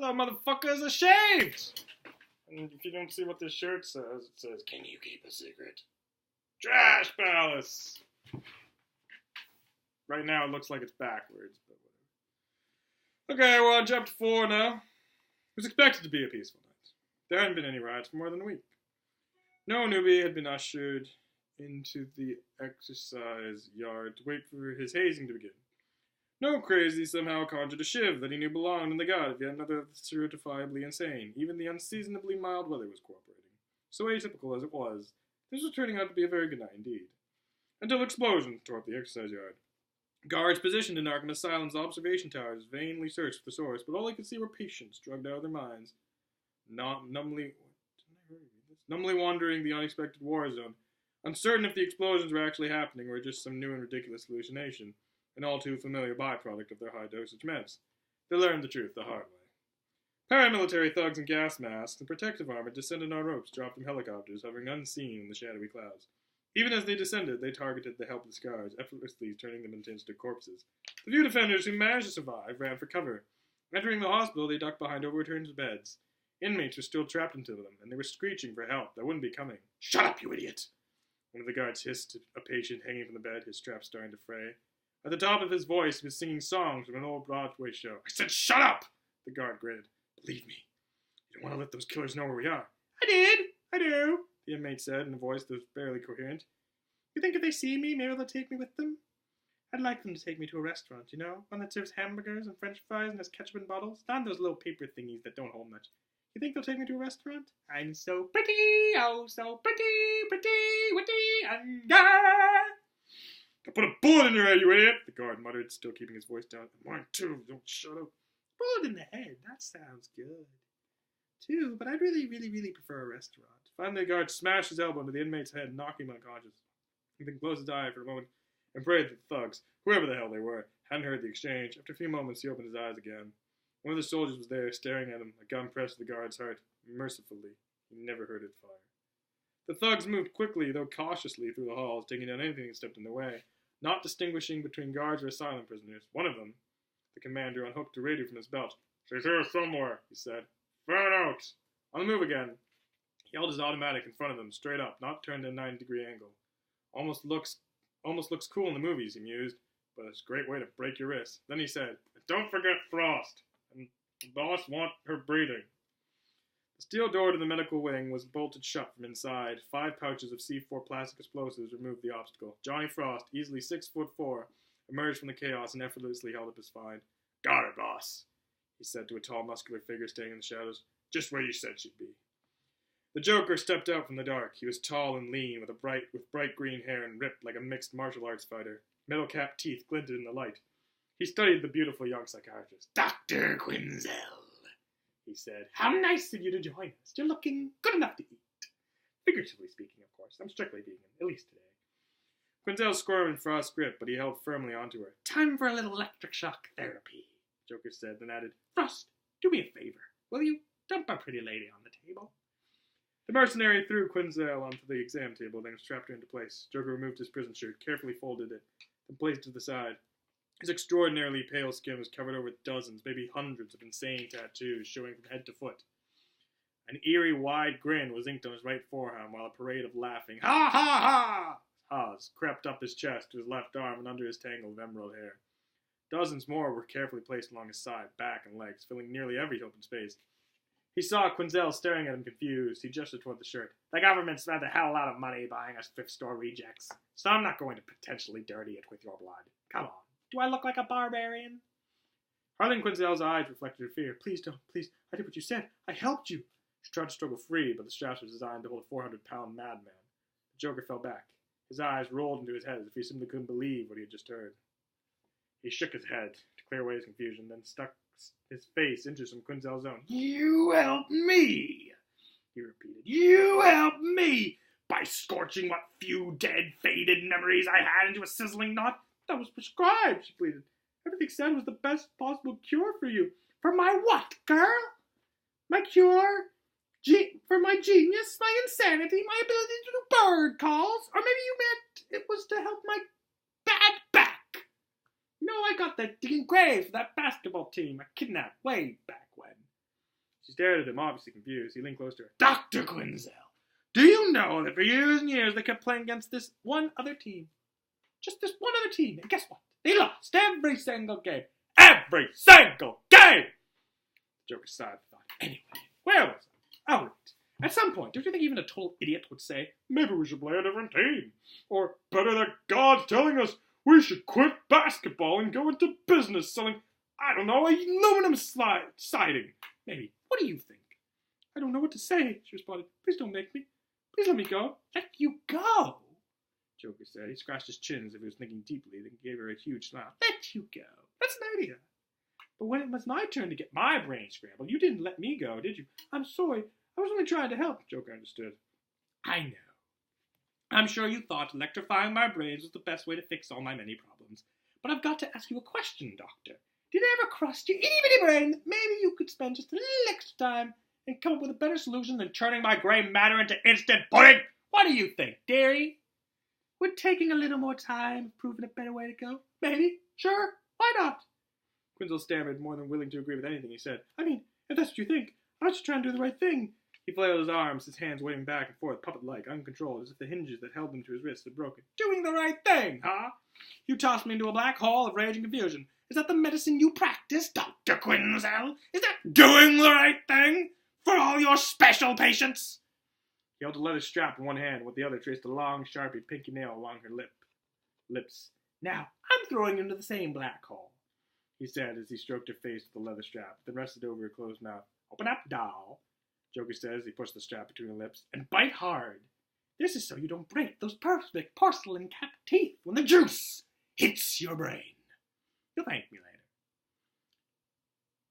Hello, motherfuckers are shaved! And if you don't see what this shirt says, it says, "Can you keep a secret?" Trash Palace! Right now it looks like it's backwards, but whatever. Okay, we're on chapter 4 now. It was expected to be a peaceful night. There hadn't been any riots for more than a week. No newbie had been ushered into the exercise yard to wait for his hazing to begin. No crazy somehow conjured a shiv that he knew belonged in the god of yet another certifiably insane. Even the unseasonably mild weather was cooperating. So atypical as it was, this was turning out to be a very good night indeed. Until explosions tore up the exercise yard. Guards positioned in Arkham Asylum's observation towers vainly searched for the source, but all they could see were patients drugged out of their minds, numbly wandering the unexpected war zone, uncertain if the explosions were actually happening or just some new and ridiculous hallucination, an all too familiar byproduct of their high-dosage meds. They learned the truth the hard way. Paramilitary thugs in gas masks and protective armor descended on ropes dropped from helicopters, hovering unseen in the shadowy clouds. Even as they descended, they targeted the helpless guards, effortlessly turning them into instant corpses. The few defenders who managed to survive ran for cover. Entering the hospital, they ducked behind overturned beds. Inmates were still trapped into them, and they were screeching for help that wouldn't be coming. "Shut up, you idiot!" One of the guards hissed at a patient hanging from the bed, his strap starting to fray. At the top of his voice, he was singing songs from an old Broadway show. "I said shut up!" The guard gritted. "Believe me, you don't want to let those killers know where we are." I do," the inmate said in a voice that was barely coherent. "You think if they see me, maybe they'll take me with them? I'd like them to take me to a restaurant, one that serves hamburgers and french fries and has ketchup in bottles, not those little paper thingies that don't hold much. You think they'll take me to a restaurant? I'm so pretty, oh so pretty, witty, and I'll put a bullet in your head, you idiot!" the guard muttered, still keeping his voice down. "Mine too, don't shut up." "Bullet in the head, that sounds good. Too, but I'd really prefer a restaurant." Finally, the guard smashed his elbow into the inmate's head, knocking him unconscious. He then closed his eye for a moment and prayed that the thugs, whoever the hell they were, hadn't heard the exchange. After a few moments, he opened his eyes again. One of the soldiers was there, staring at him, a gun pressed to the guard's heart. Mercifully, he never heard it fire. The thugs moved quickly, though cautiously, through the halls, taking down anything that stepped in their way, not distinguishing between guards or asylum prisoners. One of them, the commander, unhooked a radio from his belt. "She's here somewhere," he said. "Fan out! On the move again." He held his automatic in front of them, straight up, not turned at a 90-degree angle. Almost looks cool in the movies, he mused, but it's a great way to break your wrist. Then he said, "Don't forget Frost, and the boss want her breathing." The steel door to the medical wing was bolted shut from inside. 5 pouches of C4 plastic explosives removed the obstacle. Johnny Frost, easily 6'4", emerged from the chaos and effortlessly held up his find. "Got her, boss," he said to a tall, muscular figure standing in the shadows. "Just where you said she'd be." The Joker stepped out from the dark. He was tall and lean, with bright green hair and ripped like a mixed martial arts fighter. Metal-capped teeth glinted in the light. He studied the beautiful young psychiatrist. "Dr. Quinzel," he said. "How nice of you to join us. You're looking good enough to eat. Figuratively speaking, of course. I'm strictly vegan, at least today." Quinzel squirmed in Frost's grip, but he held firmly onto her. "Time for a little electric shock therapy," Joker said, then added, "Frost, do me a favor, will you? Dump our pretty lady on the table." The mercenary threw Quinzel onto the exam table, then strapped her into place. Joker removed his prison shirt, carefully folded it, then placed it to the side. His extraordinarily pale skin was covered over with dozens, maybe hundreds of insane tattoos showing from head to foot. An eerie, wide grin was inked on his right forearm, while a parade of laughing ha's crept up his chest to his left arm and under his tangle of emerald hair. Dozens more were carefully placed along his side, back, and legs, filling nearly every open space. He saw Quinzel staring at him confused. He gestured toward the shirt. "The government spent a hell lot of money buying us thrift-store rejects, so I'm not going to potentially dirty it with your blood. Come on. Do I look like a barbarian?" Harlan Quinzel's eyes reflected her fear. "Please don't. Please. I did what you said. I helped you." She tried to struggle free, but the straps were designed to hold a 400-pound madman. The Joker fell back. His eyes rolled into his head as if he simply couldn't believe what he had just heard. He shook his head to clear away his confusion, then stuck his face into some Quinzel's own. "You helped me," he repeated. "You helped me by scorching what few dead, faded memories I had into a sizzling knot. That was prescribed," she pleaded. "Everything said was the best possible cure for you." "For my what, girl?" "My cure? For my genius, my insanity, my ability to do bird calls? Or maybe you meant it was to help my bad back. I got that digging grave for that basketball team I kidnapped way back when. She stared at him, obviously confused. He leaned close to her. Dr. Quinzel, do you know that for years and years they kept playing against this one other team? Just this one other team. And guess what? They lost every single game. Every single game! The Joker sighed and thought, anyway, where was I? Oh, right. At some point, don't you think even a total idiot would say, maybe we should play a different team? Or better that God's telling us we should quit basketball and go into business selling, I don't know, aluminum siding. Maybe. What do you think? I don't know what to say, she responded. Please don't make me. Please let me go. Let you go? Joker said. He scratched his chin as if he was thinking deeply, then gave her a huge smile. Let you go. That's an idea. But when it was my turn to get my brain scrambled, you didn't let me go, did you? I'm sorry. I was only trying to help, Joker understood. I know. I'm sure you thought electrifying my brains was the best way to fix all my many problems. But I've got to ask you a question, Doctor. Did it ever cross your itty-bitty brain that maybe you could spend just a little extra time and come up with a better solution than turning my gray matter into instant pudding? What do you think, dearie? Would taking a little more time have proven a better way to go? Maybe. Sure. Why not? Quinzel stammered, more than willing to agree with anything he said. I mean, if that's what you think, I was just trying to do the right thing. He flailed his arms, his hands waving back and forth, puppet-like, uncontrolled, as if the hinges that held them to his wrists had broken. Doing the right thing, huh? You tossed me into a black hole of rage and confusion. Is that the medicine you practice, Dr. Quinzel? Is that doing the right thing for all your special patients? He held a leather strap in one hand, and with the other traced a long, sharpie pinky nail along her lips. Now, I'm throwing you into the same black hole, he said as he stroked her face with the leather strap, then rested over her closed mouth. Open up, doll, Joker said as he pushed the strap between her lips, and bite hard. This is so you don't break those perfect porcelain cap teeth when the juice hits your brain. You'll thank me later.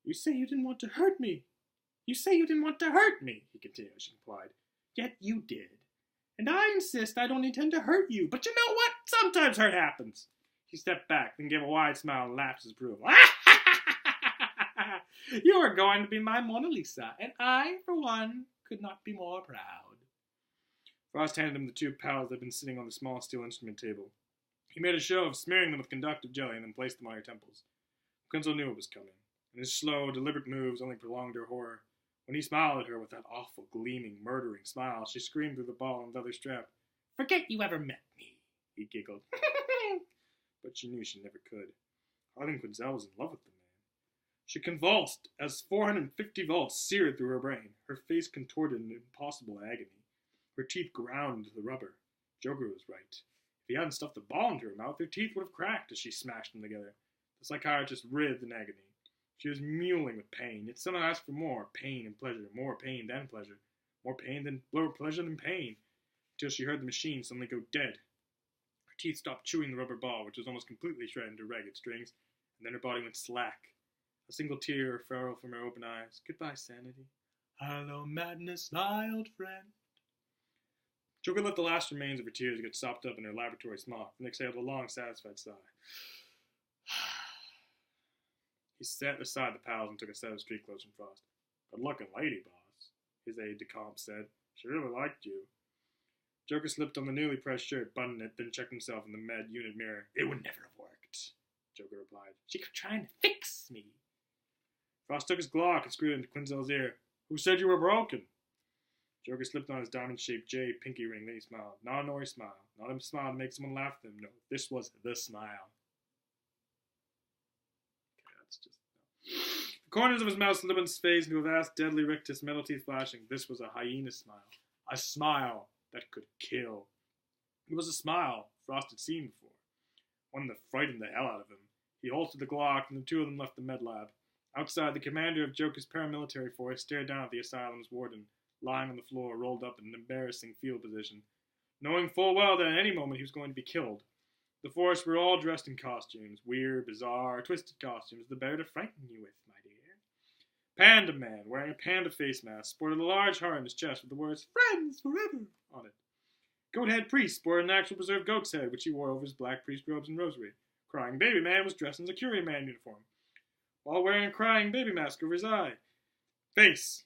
You say you didn't want to hurt me. You say you didn't want to hurt me, he continued as she complied. Yet you did. And I insist I don't intend to hurt you. But you know what? Sometimes hurt happens. He stepped back, then gave a wide smile and laughed his approval. You are going to be my Mona Lisa, and I, for one, could not be more proud. Frost handed him the two pals that had been sitting on the small steel instrument table. He made a show of smearing them with conductive jelly and then placed them on her temples. Quinzel knew it was coming, and his slow, deliberate moves only prolonged her horror. When he smiled at her with that awful, gleaming, murdering smile, she screamed through the ball and leather strap. Forget you ever met me, he giggled. But she knew she never could. Arlene Quinzel was in love with the man. She convulsed as 450 volts seared through her brain. Her face contorted in impossible agony. Her teeth ground into the rubber. Joker was right. If he hadn't stuffed the ball into her mouth, her teeth would have cracked as she smashed them together. The psychiatrist writhed in agony. She was mewling with pain, yet somehow asked for more pain and pleasure, more pain than pleasure, more pleasure than pain, until she heard the machine suddenly go dead. Her teeth stopped chewing the rubber ball, which was almost completely shredded into ragged strings, and then her body went slack. A single tear fell from her open eyes. Goodbye, sanity. Hello, madness, my old friend. Joker let the last remains of her tears get sopped up in her laboratory smock, and exhaled a long, satisfied sigh. He sat aside the pals and took a set of street clothes from Frost. Good-looking lady, boss, his aide-de-camp said. She really liked you. Joker slipped on the newly pressed shirt, buttoned it, then checked himself in the med unit mirror. It would never have worked, Joker replied. She kept trying to fix me. Frost took his Glock and screwed it into Quinzel's ear. Who said you were broken? Joker slipped on his diamond-shaped J pinky ring, then he smiled. Not an ordinary smile. Not a smile to make someone laugh at him. No, this was the smile. The corners of his mouth slid his face into a vast, deadly rictus, metal teeth flashing. This was a hyena smile. A smile that could kill. It was a smile Frost had seen before. One that frightened the hell out of him. He holstered the Glock, and the two of them left the med lab. Outside, the commander of Joker's paramilitary force stared down at the asylum's warden, lying on the floor, rolled up in an embarrassing fetal position, knowing full well that at any moment he was going to be killed. The force were all dressed in costumes, weird, bizarre, twisted costumes, the better to frighten you with, my dear. Panda Man, wearing a panda face mask, sported a large heart on his chest with the words, Friends Forever, on it. Goathead Priest sported an actual preserved goat's head, which he wore over his black priest robes and rosary. Crying Baby Man was dressed in a security man uniform, while wearing a crying baby mask over his face.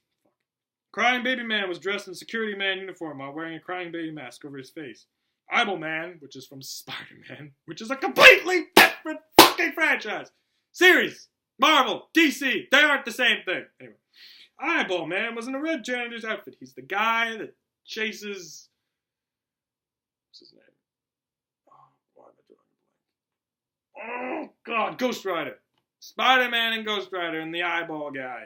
Crying Baby Man was dressed in a security man uniform while wearing a crying baby mask over his face. Eyeball Man, which is from Spider-Man, which is a completely different fucking franchise. Series, Marvel, DC, they aren't the same thing. Anyway, Eyeball Man was in a red janitor's outfit. He's the guy that chases... What's his name? Oh, why am I drawing a blank? Oh, God, Ghost Rider. Spider-Man and Ghost Rider and the eyeball guy.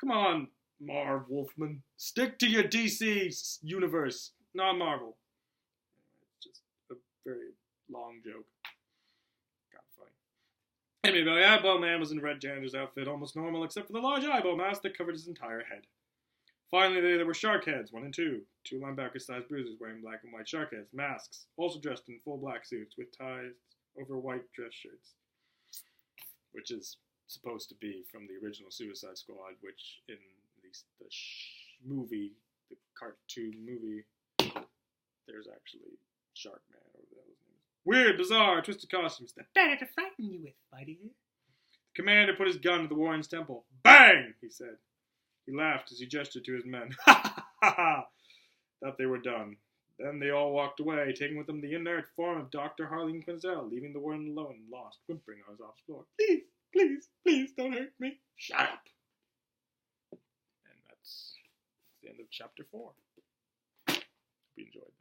Come on, Marv Wolfman. Stick to your DC universe, not Marvel. It's just a very long joke. Kind of funny. Anyway, the eyeball man was in a red janitor's outfit, almost normal, except for the large eyeball mask that covered his entire head. Finally, there were shark heads, 1 and 2. 2 linebacker-sized bruisers wearing black and white shark heads, masks, also dressed in full black suits with ties over white dress shirts. Which is supposed to be from the original Suicide Squad, which in the movie, the cartoon movie, there's actually Sharkman, or whatever his name is. Weird, bizarre, twisted costumes. They're better to frighten you with, my dear. The commander put his gun to the Warren's temple. Bang! He said. He laughed as he gestured to his men. Ha ha ha ha! Thought they were done. Then they all walked away, taking with them the inert form of Dr. Harleen Quinzel, leaving the Warden alone, lost, whimpering on his office floor. Please, please, please don't hurt me. Shut up! And that's the end of chapter 4. Hope you enjoyed this.